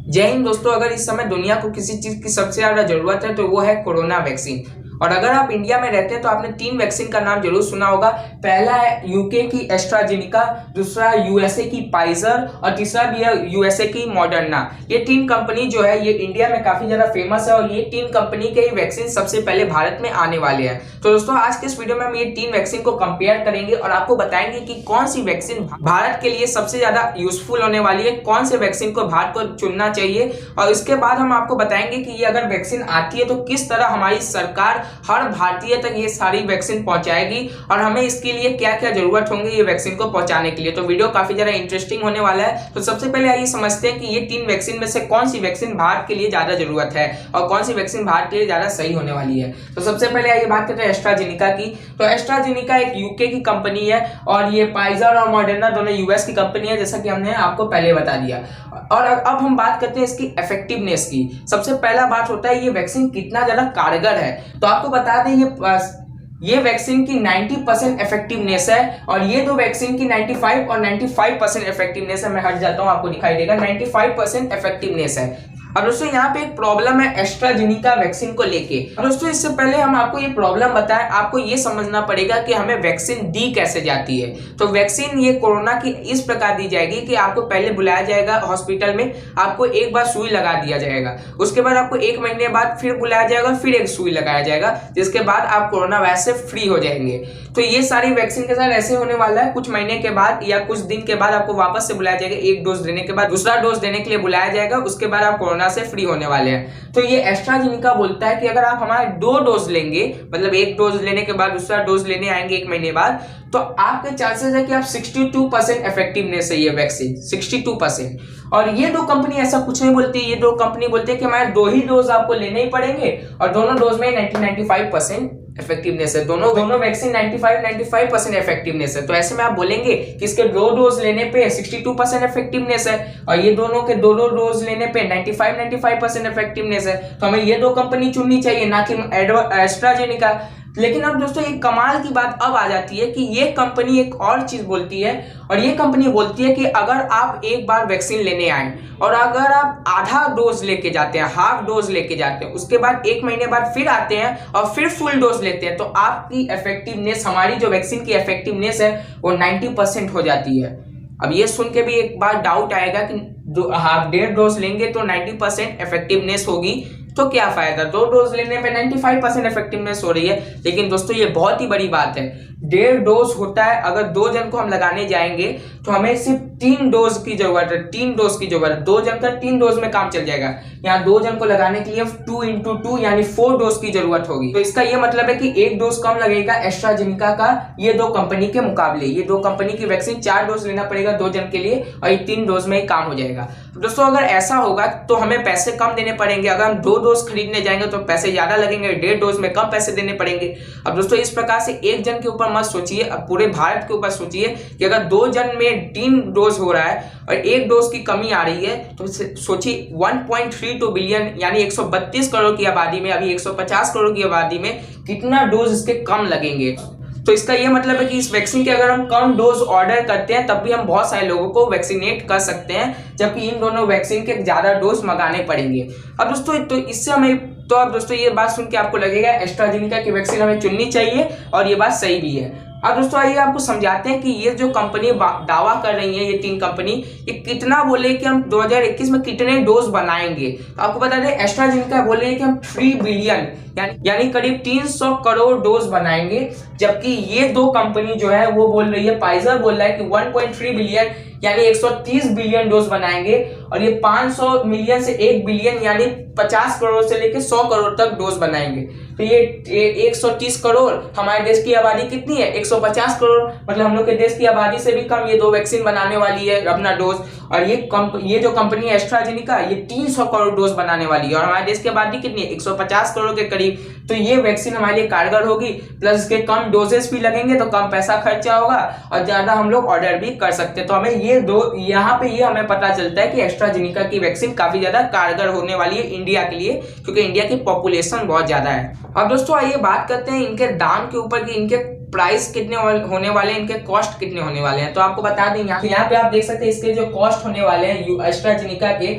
जय हिंद दोस्तों। अगर इस समय दुनिया को किसी चीज की सबसे ज्यादा जरूरत है तो वो है कोरोना वैक्सीन। और अगर आप इंडिया में रहते हैं तो आपने 3 वैक्सीन का नाम जरूर सुना होगा। पहला है यूके की एस्ट्राजेनिका, दूसरा यूएसए की फाइजर और तीसरा भी है यूएसए की मॉडर्ना। ये 3 कंपनी जो है ये इंडिया में काफी ज्यादा फेमस है और ये 3 कंपनी के ही वैक्सीन सबसे पहले भारत में आने वाले हैं। तो दोस्तों आज के इस वीडियो में हम ये 3 वैक्सीन को कंपेयर करेंगे और आपको बताएंगे कि कौन सी वैक्सीन भारत के लिए सबसे ज्यादा यूजफुल होने वाली है, कौन से वैक्सीन को भारत को चुनना चाहिए। और इसके बाद हम आपको बताएंगे कि ये अगर वैक्सीन आती है तो किस तरह हमारी सरकार हर भारतीय तक ये सारी वैक्सीन पहुंचाएगी और हमें इसके लिए क्या क्या जरूरत होंगे ये वैक्सीन को पहुंचाने के लिए। तो वीडियो काफी ज्यादा इंटरेस्टिंग होने वाला है। तो सबसे पहले आइए समझते हैं कि ये 3 वैक्सीन में से कौन सी वैक्सीन भारत के लिए ज्यादा जरूरत है और कौन सी वैक्सीन भारत के लिए ज्यादा सही होने वाली है। तो सबसे पहले आइए बात करते हैं एस्ट्राजेनिका की। तो एस्ट्राजेनिका एक यूके की कंपनी है और ये फाइजर और मॉडर्ना दोनों यूएस की कंपनी है, जैसा कि हमने आपको पहले बता दिया। और अब हम बात करते हैं इसकी इफेक्टिवनेस की। सबसे पहला बात होता है ये वैक्सीन कितना ज्यादा कारगर है। तो आपको बता दें ये वैक्सीन की 90% इफेक्टिवनेस है और ये दो वैक्सीन की 95 और 95% इफेक्टिवनेस है। मैं हट जाता हूं, आपको दिखाई देगा 95% इफेक्टिवनेस है। अब दोस्तों यहाँ पे एक प्रॉब्लम है एस्ट्राजेनिका वैक्सीन को लेके। अब दोस्तों इससे पहले हम आपको ये प्रॉब्लम बताएं, आपको ये समझना पड़ेगा कि हमें वैक्सीन दी कैसे जाती है। तो वैक्सीन ये कोरोना की इस प्रकार दी जाएगी कि आपको पहले बुलाया जाएगा हॉस्पिटल में, आपको एक बार सुई लगा दिया जाएगा, उसके बाद आपको 1 महीने बाद फिर बुलाया जाएगा, फिर एक सुई लगाया जाएगा, जिसके बाद आप कोरोना वायरस से फ्री हो जाएंगे। तो ये सारी वैक्सीन के साथ ऐसे होने वाला है। कुछ महीने के बाद या कुछ दिन के बाद आपको वापस से बुलाया जाएगा, 1 डोज देने के बाद दूसरा डोज देने के लिए बुलाया जाएगा, उसके बाद आप कोरोना से फ्री होने वाले हैं। तो ये एस्ट्राजेनिका बोलता है कि अगर आप हमारे 2 डोज लेंगे, मतलब 1 डोज लेने के बाद दूसरा डोज लेने आएंगे 1 महीने बाद, तो आपके चांसेस है कि आप 62% इफेक्टिवनेस है ये वैक्सीन, 62%। और ये 2 कंपनी ऐसा कुछ नहीं बोलती। ये 2 कंपनी बोलते हैं कि हमारे 2 ही डोज आपको लेने ही पड़ेंगे और दोनों डोज में 95% इफेक्टिवनेस है। दोनों वैक्सीन 95% इफेक्टिवनेस है। तो ऐसे में आप बोलेंगे कि इसके 2 डोज लेने पे 62% इफेक्टिवनेस है और ये दोनों के 2 डोज लेने पे 95% इफेक्टिवनेस है। तो हमें ये 2 कंपनी चुननी चाहिए, ना कि एस्ट्राजेनिका। लेकिन अब दोस्तों एक कमाल की बात अब आ जाती है कि ये कंपनी एक और चीज बोलती है और ये कंपनी बोलती है कि अगर आप एक बार वैक्सीन लेने आए और अगर आप आधा डोज लेके जाते हैं, हाफ डोज लेके जाते हैं, उसके बाद 1 महीने बाद फिर आते हैं और फिर फुल डोज लेते हैं, तो आपकी इफेक्टिवनेस, हमारी जो वैक्सीन की इफेक्टिवनेस है वो 90% हो जाती है। अब ये सुन के भी एक बार डाउट आएगा कि हाफ 1.5 डोज लेंगे तो 90% इफेक्टिवनेस होगी, तो क्या फायदा, 2 डोज लेने पे 95% इफेक्टिवनेस हो रही है। लेकिन दोस्तों ये बहुत ही बड़ी बात है, 1.5 डोज होता है। अगर 2 जन को हम लगाने जाएंगे तो हमें सिर्फ 3 डोज की जरूरत है, 3 डोज की जरूरत है। 2 जन का 3 डोज में काम चल जाएगा। यहाँ 2 जन को लगाने के लिए 2 × 2 यानी 4 डोज की जरूरत होगी। तो इसका ये मतलब है कि 1 डोज कम लगेगा एस्ट्राजेनिका का ये 2 कंपनी के मुकाबले। ये 2 कंपनी की वैक्सीन 4 डोज लेना पड़ेगा 2 जन के लिए और ये 3 डोज में ही काम हो जाएगा। तो दोस्तों अगर ऐसा होगा तो हमें पैसे कम देने पड़ेंगे। अगर हम 2 डोज खरीदने जाएंगे तो पैसे ज्यादा लगेंगे, 1.5 डोज में कम पैसे देने पड़ेंगे। अब दोस्तों इस प्रकार से एक जन के ऊपर मत सोचिए, अब पूरे भारत के ऊपर सोचिए कि अगर 2 जन में 3 डोज हो रहा है और 1 डोज की कमी आ रही है तो सोचिए 1.32 बिलियन यानी 132 करोड़ की आबादी में, अभी 150 करोड़ की आबादी में कितना डोज इसके कम लगेंगे। तो इसका ये मतलब है कि इस वैक्सीन के अगर हम कम डोज ऑर्डर करते हैं तब भी हम बहुत सारे लोगों को वैक्सीनेट कर सकते हैं, जबकि इन दोनों वैक्सीन के ज्यादा डोज मंगाने पड़ेंगे। अब दोस्तों तो इससे हमें तो अब दोस्तों ये बात सुन के आपको लगेगा एस्ट्राजेनिका की वैक्सीन हमें चुननी चाहिए और ये बात सही भी है। अब दोस्तों आइए आपको समझाते हैं कि ये जो कंपनी दावा कर रही है, ये 3 कंपनी, ये कितना बोले कि हम 2021 में कितने डोज बनाएंगे। तो आपको बता दें एस्ट्राजेनिका बोल रही है कि हम 3 बिलियन यानी करीब 300 करोड़ डोज बनाएंगे, जबकि ये 2 कंपनी जो है वो बोल रही है, फाइजर बोल रहा है कि 1.3 बिलियन यानी 130 बिलियन डोज बनाएंगे और ये 500 मिलियन से 1 बिलियन यानी 50 करोड़ से लेकर 100 करोड़ तक डोज बनाएंगे। तो ये 130 करोड़, हमारे देश की आबादी कितनी है 150 करोड़, मतलब हम लोग के देश की आबादी से भी कम ये 2 वैक्सीन बनाने वाली है अपना डोज। और ये जो कंपनी है एस्ट्राजेनिका ये 300 करोड़ डोज बनाने वाली है और हमारे देश की आबादी कितनी है 150 करोड़ के करीब। तो ये वैक्सीन हमारे लिए कारगर होगी, प्लस इसके कम डोजेस भी लगेंगे तो कम पैसा खर्चा होगा और ज्यादा हम लोग ऑर्डर भी कर सकते हैं। तो हमें ये ये दो यहाँ पे ये हमें पता चलता है कि एस्ट्राजेनेका की वैक्सीन काफी ज्यादा कारगर होने वाली है इंडिया के लिए, क्योंकि इंडिया की पॉपुलेशन बहुत ज्यादा है। अब दोस्तों आइए बात करते हैं इनके दाम के ऊपर कि इनके प्राइस कितने होने वाले हैं, इनके कॉस्ट कितने होने वाले हैं। तो आपको बता दें यहाँ पे आप देख सकते हैं इसके जो कॉस्ट होने वाले हैं एस्ट्राजेनेका के,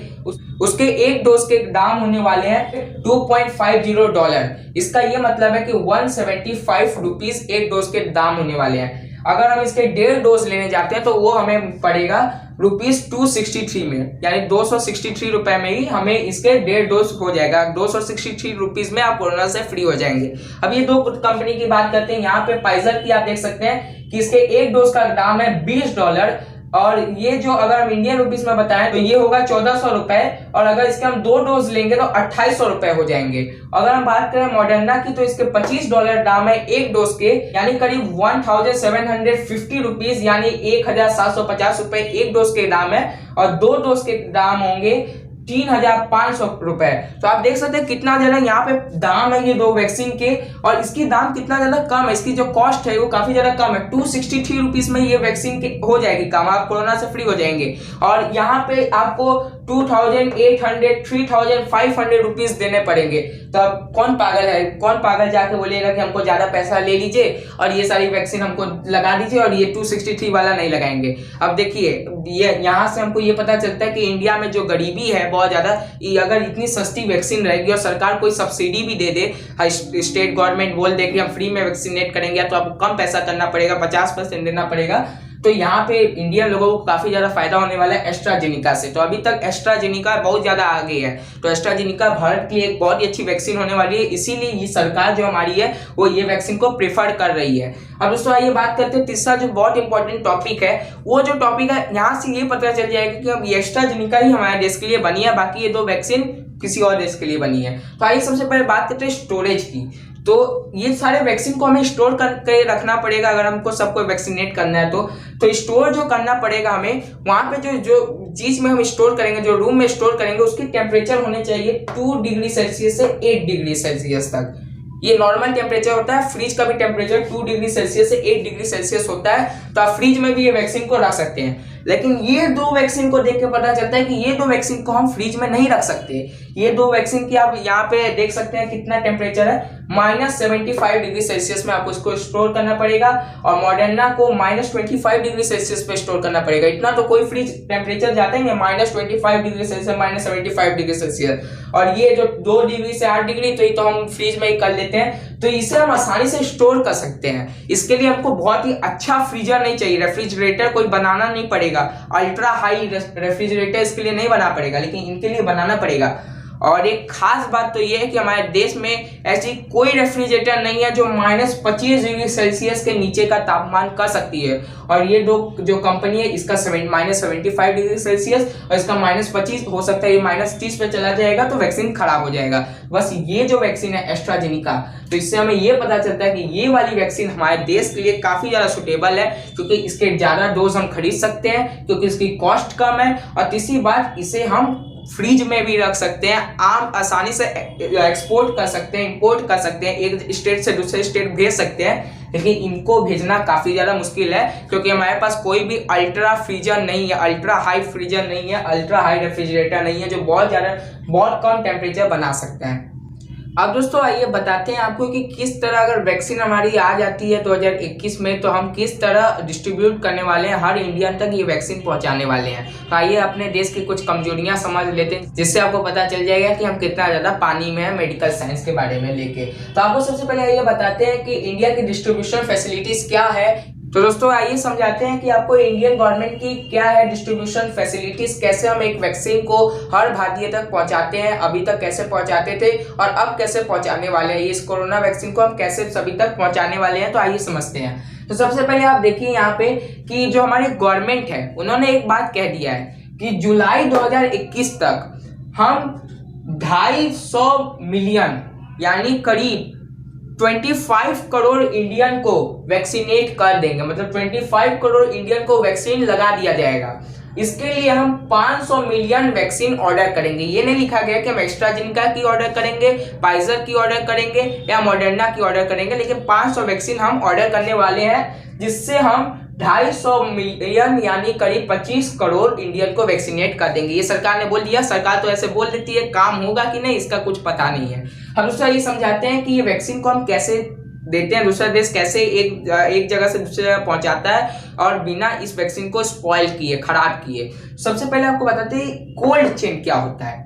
उसके एक डोज के दाम होने वाले हैं $2.50। इसका ये मतलब है कि 175 रुपीज एक डोज के दाम होने वाले हैं। अगर हम इसके 1.5 डोज लेने जाते हैं तो वो हमें पड़ेगा ₹263 में, यानी 263 रुपए में ही हमें इसके 1.5 डोज हो जाएगा। 263 रुपीज में आप कोरोना से फ्री हो जाएंगे। अब ये दो कंपनी की बात करते हैं। यहाँ पे फाइजर की आप देख सकते हैं कि इसके एक डोज का दाम है $20, और ये जो अगर हम इंडियन रुपीस में बताएं तो ये होगा 1400 रुपए, और अगर इसके हम 2 डोज लेंगे तो 2800 रुपए हो जाएंगे। अगर हम बात करें मॉडर्ना की तो इसके $25 दाम है एक डोज के, यानी करीब 1750 रुपीज, यानी 1750 रुपए एक डोज के दाम है, और 2 डोज के दाम होंगे 3500 रुपए। तो आप देख सकते हैं कितना ज्यादा यहाँ पे दाम है ये दो वैक्सीन के, और इसकी दाम कितना ज्यादा कम है, इसकी जो कॉस्ट है वो काफी ज्यादा कम है। 263 रुपीज में ये वैक्सीन हो जाएगी कम, आप कोरोना से फ्री हो जाएंगे। और यहाँ पे आपको 2800 3500 रुपीज देने पड़ेंगे। तो अब कौन पागल जाके बोलेगा कि हमको ज्यादा पैसा ले लीजिए और ये सारी वैक्सीन हमको लगा दीजिए और ये 263 वाला नहीं लगाएंगे। अब देखिए ये यहाँ से हमको ये पता चलता है कि इंडिया में जो गरीबी है बहुत ज्यादा, अगर इतनी सस्ती वैक्सीन रहेगी और सरकार कोई सब्सिडी भी दे दे, स्टेट गवर्नमेंट बोल दे कि हम फ्री में वैक्सीनेट करेंगे तो आपको कम पैसा करना पड़ेगा, 50% देना पड़ेगा, तो यहाँ पे इंडियन लोगों को काफी ज्यादा फायदा होने वाला है एस्ट्राजेनेका से। तो अभी तक एस्ट्राजेनेका बहुत ज्यादा आगे है, तो एस्ट्राजेनेका भारत की एक बहुत ही अच्छी वैक्सीन होने वाली है, इसीलिए ये सरकार जो हमारी है वो ये वैक्सीन को प्रेफर कर रही है। अब दोस्तों आइए बात करते हैं तीसरा जो बहुत इंपॉर्टेंट टॉपिक है, वो जो टॉपिक है यहाँ से ये पता चल जाएगा कि अब एस्ट्राजेनेका ही हमारे देश के लिए बनी है, बाकी ये दो वैक्सीन किसी और देश के लिए बनी है। तो आइए सबसे पहले बात करते हैं स्टोरेज की। तो ये सारे वैक्सीन को हमें स्टोर करके रखना पड़ेगा अगर हमको सबको वैक्सीनेट करना है तो स्टोर जो करना पड़ेगा हमें, वहां पे जो चीज में हम स्टोर करेंगे, जो रूम में स्टोर करेंगे, उसकी टेम्परेचर होने चाहिए 2 डिग्री सेल्सियस से 8 डिग्री सेल्सियस तक। ये नॉर्मल टेम्परेचर होता है, फ्रिज का भी टेम्परेचर 2 डिग्री सेल्सियस से 8 डिग्री सेल्सियस होता है। तो आप फ्रिज में भी ये वैक्सीन को रख सकते हैं, लेकिन ये दो वैक्सीन को देख के पता चलता है कि ये दो वैक्सीन को हम फ्रिज में नहीं रख सकते। ये दो वैक्सीन की आप यहाँ पे देख सकते हैं कितना टेम्परेचर है, -75 डिग्री सेल्सियस में आपको इसको स्टोर करना पड़ेगा, और मॉडर्ना को -25 डिग्री सेल्सियस पे स्टोर करना पड़ेगा। इतना तो कोई फ्रिज टेम्परेचर जाता ही नहीं, -25 डिग्री सेल्सियस, -75 डिग्री सेल्सियस, और ये जो 2 डिग्री से 8 डिग्री, तो ये तो हम फ्रिज में ही कर लेते हैं। तो इसे हम आसानी से स्टोर कर सकते हैं। इसके लिए हमको बहुत ही अच्छा फ्रीजर नहीं चाहिए, रेफ्रिजरेटर कोई बनाना नहीं पड़ेगा, अल्ट्रा हाई रेफ्रिजरेटर इसके लिए नहीं बना पड़ेगा, लेकिन इनके लिए बनाना पड़ेगा। और एक खास बात तो ये है कि हमारे देश में ऐसी कोई रेफ्रिजरेटर नहीं है जो -25 डिग्री सेल्सियस के नीचे का तापमान कर सकती है, और ये दो जो कंपनी है इसका -75 डिग्री सेल्सियस और इसका -25, हो सकता है ये -30 पे चला जाएगा तो वैक्सीन खराब हो जाएगा। बस ये जो वैक्सीन है एस्ट्राजेनेका, तो इससे हमें ये पता चलता है कि ये वाली वैक्सीन हमारे देश के लिए काफी ज्यादा सुटेबल है, क्योंकि इसके ज्यादा डोज हम खरीद सकते हैं, क्योंकि इसकी कॉस्ट कम है, और तीसरी बात इसे हम फ्रिज में भी रख सकते हैं, आम आसानी से एक्सपोर्ट कर सकते हैं, इंपोर्ट कर सकते हैं, एक स्टेट से दूसरे स्टेट भेज सकते हैं। लेकिन इनको भेजना काफी ज्यादा मुश्किल है, क्योंकि हमारे पास कोई भी अल्ट्रा फ्रीजर नहीं है, अल्ट्रा हाई फ्रीजर नहीं है, अल्ट्रा हाई रेफ्रिजरेटर नहीं है जो बहुत कम टेम्परेचर बना सकते हैं। अब दोस्तों आइए बताते हैं आपको कि किस तरह अगर वैक्सीन हमारी आ जाती है 2021 में, तो हम किस तरह डिस्ट्रीब्यूट करने वाले हैं, हर इंडियन तक ये वैक्सीन पहुंचाने वाले हैं। तो आइए अपने देश की कुछ कमजोरियां समझ लेते हैं, जिससे आपको पता चल जाएगा कि हम कितना ज्यादा पानी में है मेडिकल साइंस के बारे में लेके। तो आपको सबसे पहले ये बताते हैं कि इंडिया की डिस्ट्रीब्यूशन फैसिलिटीज क्या है। तो दोस्तों आइए समझाते हैं कि आपको इंडियन गवर्नमेंट की क्या है डिस्ट्रीब्यूशन फैसिलिटीज, कैसे हम एक वैक्सीन को हर भारतीय तक पहुंचाते हैं, अभी तक कैसे पहुंचाते थे और अब कैसे पहुंचाने वाले हैं, इस कोरोना वैक्सीन को हम कैसे सभी तक पहुंचाने वाले हैं। तो आइए समझते हैं। तो सबसे पहले आप देखिए यहाँ पे कि जो हमारी गवर्नमेंट है उन्होंने एक बात कह दिया है कि जुलाई 2021 तक हम 250 मिलियन यानी करीब 25 करोड़ इंडियन को वैक्सीनेट कर देंगे, मतलब 25 करोड़ इंडियन को वैक्सीन लगा दिया जाएगा। इसके लिए हम 500 मिलियन वैक्सीन ऑर्डर करेंगे। ये नहीं लिखा गया कि हम एस्ट्राजेनेका की ऑर्डर करेंगे, फाइजर की ऑर्डर करेंगे या मॉडर्ना की ऑर्डर करेंगे, लेकिन 500 वैक्सीन हम ऑर्डर करने वाले हैं, जिससे हम 250 मिलियन यानी करीब 25 करोड़ इंडियन को वैक्सीनेट कर देंगे। ये सरकार ने बोल दिया। सरकार तो ऐसे बोल देती है, काम होगा कि नहीं इसका कुछ पता नहीं है। हम दूसरा ये समझाते हैं कि ये वैक्सीन को हम कैसे देते हैं, दूसरा देश कैसे एक जगह से दूसरी जगह पहुंचाता है और बिना इस वैक्सीन को स्पॉइल किए, खराब किए। सबसे पहले आपको बताते हैं कोल्ड चेन क्या होता है।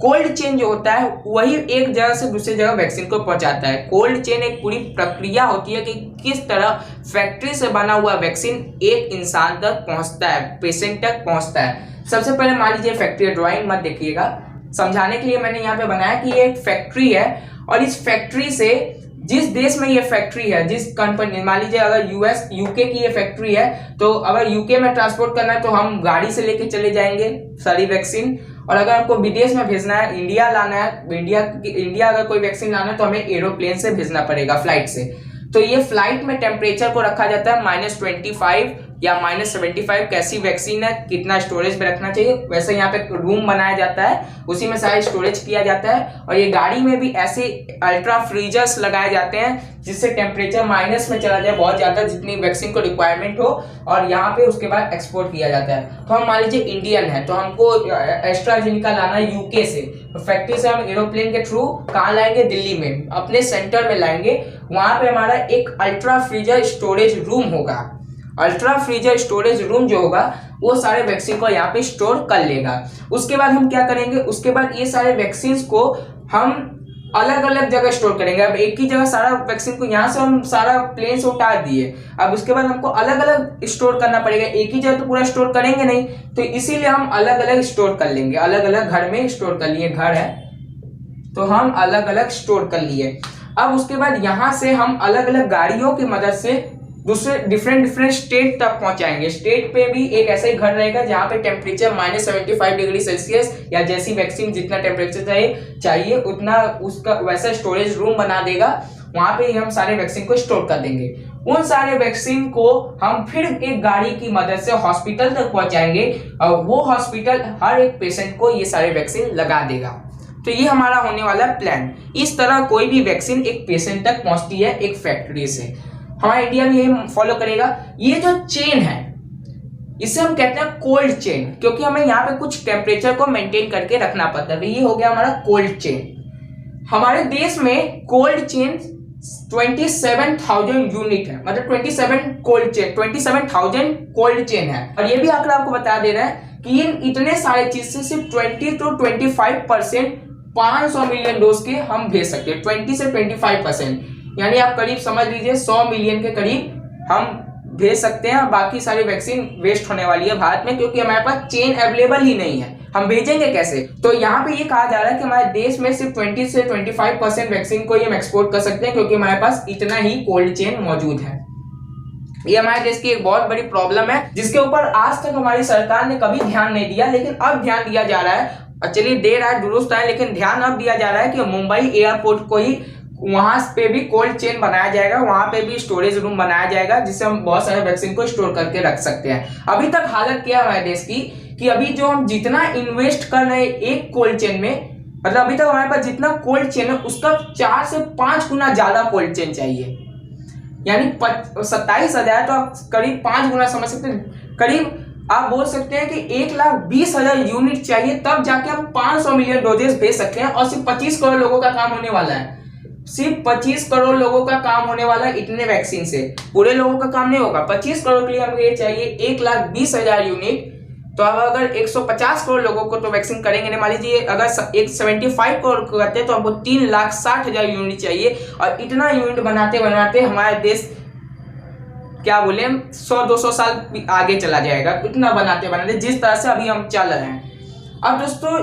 कोल्ड चेन जो होता है वही एक जगह से दूसरी जगह वैक्सीन को पहुंचाता है। कोल्ड चेन एक पूरी प्रक्रिया होती है कि किस तरह फैक्ट्री से बना हुआ वैक्सीन एक इंसान तक पहुंचता है, पेशेंट तक पहुंचता है। सबसे पहले मान लीजिए फैक्ट्री, ड्राइंग मत देखिएगा, समझाने के लिए मैंने यहाँ पे बनाया कि ये एक फैक्ट्री है और इस फैक्ट्री से जिस देश में ये फैक्ट्री है, जिस कंपनी, मान लीजिए अगर यूएस यूके की ये फैक्ट्री है, तो अगर यूके में ट्रांसपोर्ट करना है तो हम गाड़ी से लेके चले जाएंगे सारी वैक्सीन, और अगर आपको विदेश में भेजना है, इंडिया लाना है, इंडिया अगर कोई वैक्सीन लाना है तो हमें एरोप्लेन से भेजना पड़ेगा, फ्लाइट से। तो ये फ्लाइट में टेम्परेचर को रखा जाता है -25 या -75, कैसी वैक्सीन है, कितना स्टोरेज में रखना चाहिए, वैसे यहाँ पे रूम बनाया जाता है, उसी में सारा स्टोरेज किया जाता है। और ये गाड़ी में भी ऐसे अल्ट्रा फ्रीजर्स लगाए जाते हैं जिससे टेम्परेचर माइनस में चला जाए बहुत ज्यादा, जितनी वैक्सीन को रिक्वायरमेंट हो, और यहाँ पे उसके बाद एक्सपोर्ट किया जाता है। तो हम मान लीजिए इंडियन है तो हमको एस्ट्राजेनेका लाना है यूके से, तो फैक्ट्री से हम एरोप्लेन के थ्रू कहाँ लाएंगे, दिल्ली में अपने सेंटर में लाएंगे। वहां पे हमारा एक अल्ट्रा फ्रीजर स्टोरेज रूम होगा। अल्ट्रा फ्रीजर स्टोरेज रूम जो होगा वो सारे वैक्सीन को यहाँ पे स्टोर कर लेगा। उसके बाद हम क्या करेंगे, उसके बाद ये सारे वैक्सीन को हम अलग अलग जगह स्टोर करेंगे। अब एक ही जगह सारा वैक्सीन को यहाँ से हम सारा प्लेन से उतार दिए, अब उसके बाद हमको अलग अलग स्टोर करना पड़ेगा। एक ही जगह तो पूरा स्टोर करेंगे नहीं, तो इसीलिए हम अलग अलग स्टोर कर लेंगे। अलग अलग घर में स्टोर कर लिए, घर है तो हम अलग अलग स्टोर कर लिए। अब उसके बाद यहाँ से हम अलग अलग गाड़ियों की मदद से दूसरे डिफरेंट स्टेट तक पहुंचाएंगे। स्टेट पे भी एक ऐसा ही घर रहेगा जहाँ पे टेम्परेचर -75 डिग्री सेल्सियस या जैसी वैक्सीन जितना टेम्परेचर चाहिए उतना उसका वैसा स्टोरेज रूम बना देगा। वहां पे ही हम सारे वैक्सीन को स्टोर कर देंगे। उन सारे वैक्सीन को हम फिर एक गाड़ी की मदद से हॉस्पिटल तक पहुंचाएंगे और वो हॉस्पिटल हर एक पेशेंट को ये सारे वैक्सीन लगा देगा। तो ये हमारा होने वाला प्लान। इस तरह कोई भी वैक्सीन एक पेशेंट तक पहुंचती है एक फैक्ट्री से। हमारा इंडिया में यही फॉलो करेगा। ये जो चेन है इसे हम कहते हैं कोल्ड चेन, क्योंकि हमें यहाँ पे कुछ टेम्परेचर को मेंटेन करके रखना पड़ता है। तो ये हो गया हमारा कोल्ड चेन। हमारे देश में कोल्ड चेन 27,000 यूनिट है, मतलब 27,000 कोल्ड चेन है। और ये भी आंकड़ा आपको बता दे रहा है कि इन इतने सारे चीज से सिर्फ 20 to 25% 500 मिलियन डोज के हम भेज सकते हैं। 20 से 25%, यानी आप करीब समझ लीजिए 100 मिलियन के करीब हम भेज सकते हैं। बाकी सारी वैक्सीन वेस्ट होने वाली है भारत में, क्योंकि हमारे पास चेन अवेलेबल ही नहीं है। हम भेजेंगे कैसे? तो यहाँ पे ये कहा जा रहा है कि हमारे देश में सिर्फ 20 से 25% वैक्सीन को ही हम एक्सपोर्ट कर सकते हैं, क्योंकि हमारे पास इतना ही कोल्ड चेन मौजूद है। ये हमारे देश की एक बहुत बड़ी प्रॉब्लम है, जिसके ऊपर आज तक हमारी सरकार ने कभी ध्यान नहीं दिया, लेकिन अब ध्यान दिया जा रहा है। चलिए देर आए दुरुस्त आए, लेकिन ध्यान अब दिया जा रहा है कि मुंबई एयरपोर्ट को ही वहां पे भी कोल्ड चेन बनाया जाएगा, वहां पे भी स्टोरेज रूम बनाया जाएगा, जिससे हम बहुत सारे वैक्सीन को स्टोर करके रख सकते हैं। अभी तक हालत क्या है हमारे देश की कि अभी जो हम जितना इन्वेस्ट कर रहे हैं एक कोल्ड चेन में, मतलब अभी तक हमारे पास जितना कोल्ड चेन है उसका 4 से 5 गुना ज्यादा कोल्ड चेन चाहिए। यानी 27,000 तो आप करीब 5 गुना समझ सकते हैं। करीब आप बोल सकते हैं कि 1,20,000 यूनिट चाहिए, तब जाके हम 500 मिलियन डोजेस भेज सकते हैं। और सिर्फ 25 करोड़ लोगों का काम होने वाला है। सिर्फ 25 करोड़ लोगों का काम होने वाला है इतने वैक्सीन से। पूरे लोगों का काम नहीं होगा। 25 करोड़ के लिए हमें ये चाहिए 1,20,000 यूनिट। तो अब अगर 150 करोड़ लोगों को तो वैक्सीन करेंगे नहीं, मान लीजिए अगर 75 करोड़ को करते हैं तो हमको 3,60,000 यूनिट चाहिए। और इतना यूनिट बनाते बनाते हमारे देश क्या बोले 100-200 साल आगे चला जाएगा, इतना बनाते बनाते जिस तरह से अभी हम चल रहे हैं। अब दोस्तों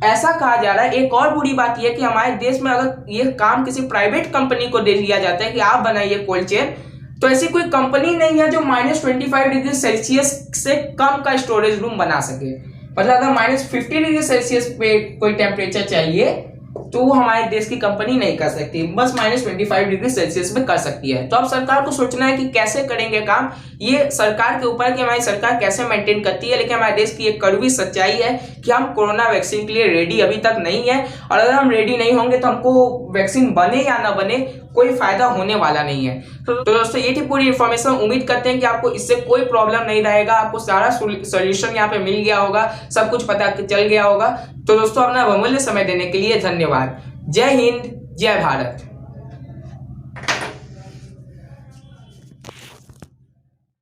ऐसा कहा जा रहा है, एक और बुरी बात यह कि हमारे देश में अगर ये काम किसी प्राइवेट कंपनी को दे दिया जाता है कि आप बनाइए कोल्ड चेन, तो ऐसी कोई कंपनी नहीं है जो -25 डिग्री सेल्सियस से कम का स्टोरेज रूम बना सके। मतलब अगर -50 डिग्री सेल्सियस पे कोई टेम्परेचर चाहिए तो वो हमारे देश की कंपनी नहीं कर सकती, बस -25 डिग्री सेल्सियस में कर सकती है। तो अब सरकार को सोचना है कि कैसे करेंगे काम। ये सरकार के ऊपर कि हमारी सरकार कैसे मेंटेन करती है। लेकिन हमारे देश की एक कड़वी सच्चाई है कि हम कोरोना वैक्सीन के लिए रेडी अभी तक नहीं है। और अगर हम रेडी नहीं होंगे तो हमको वैक्सीन बने या ना बने कोई फायदा होने वाला नहीं है। तो दोस्तों ये थी पूरी इन्फॉर्मेशन। उम्मीद करते हैं कि आपको इससे कोई प्रॉब्लम नहीं रहेगा, आपको सारा सोल्यूशन यहाँ पे मिल गया होगा, सब कुछ पता चल गया होगा। तो दोस्तों अपना बहुमूल्य समय देने के लिए धन्यवाद। जय हिंद, जय भारत।